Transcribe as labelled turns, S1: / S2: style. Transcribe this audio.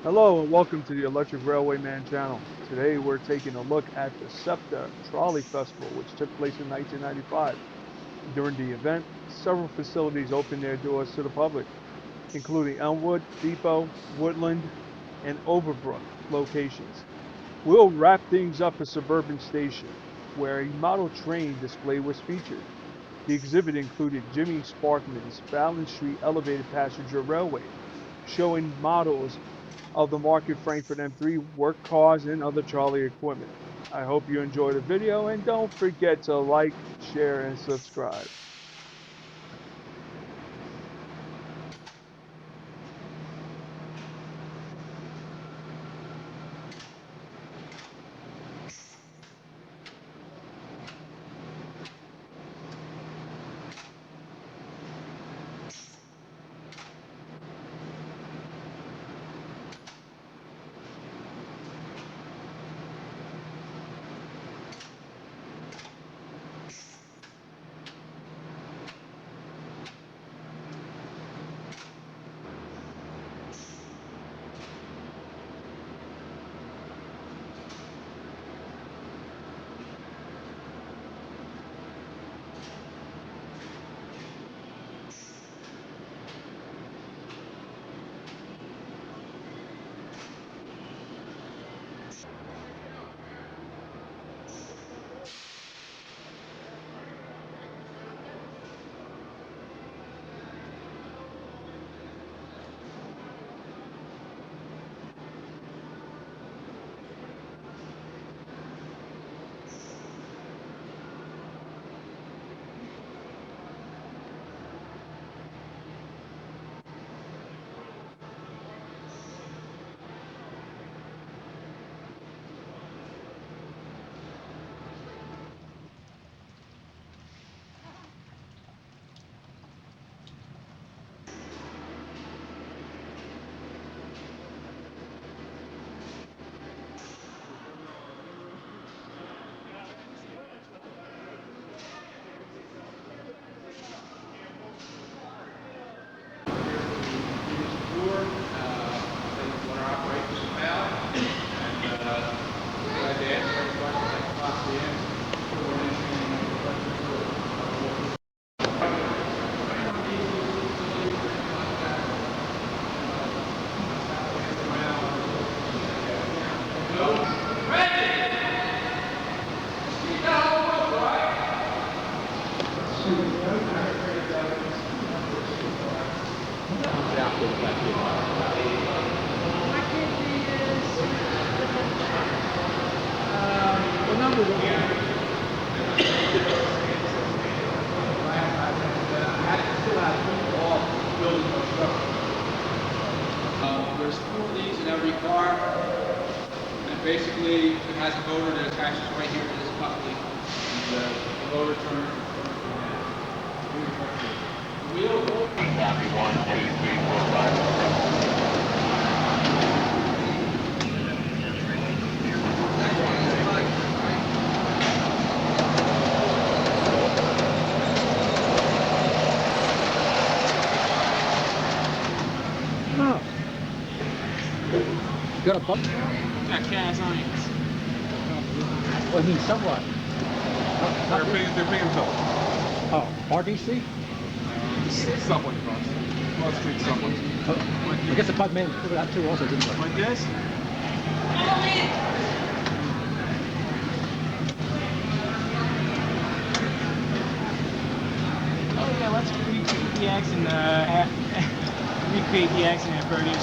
S1: Hello and welcome to the Electric Railway Man channel. Today we're taking a look at the SEPTA Trolley Festival, which took place in 1995. During the event, several facilities opened their doors to the public, including Elmwood, Depot, Woodland, and Overbrook locations. We'll wrap things up at Suburban Station, where a model train display was featured. The exhibit included Jimmy Sparkman's Fallon Street Elevated Passenger Railway, showing models of the market Frankfurt M3 work cars and other trolley equipment. I hope you enjoy the video and don't forget to like, share, and subscribe.
S2: There's four of these in every car, and basically it has a motor that attaches right here to this pulley. The motor turns. The wheel.
S3: 1, 2, 3, 4, 5.
S4: Oh. You got a button?
S2: Got cast irons.
S4: Well, I mean, somewhat.
S5: They're big and tall.
S4: Oh, RDC?
S5: Subway cross. Cross street subway.
S4: I guess the button man figured out too also, didn't they?
S5: Like this?
S2: Oh yeah, let's recreate the accident. Recreate the accident at Birdie.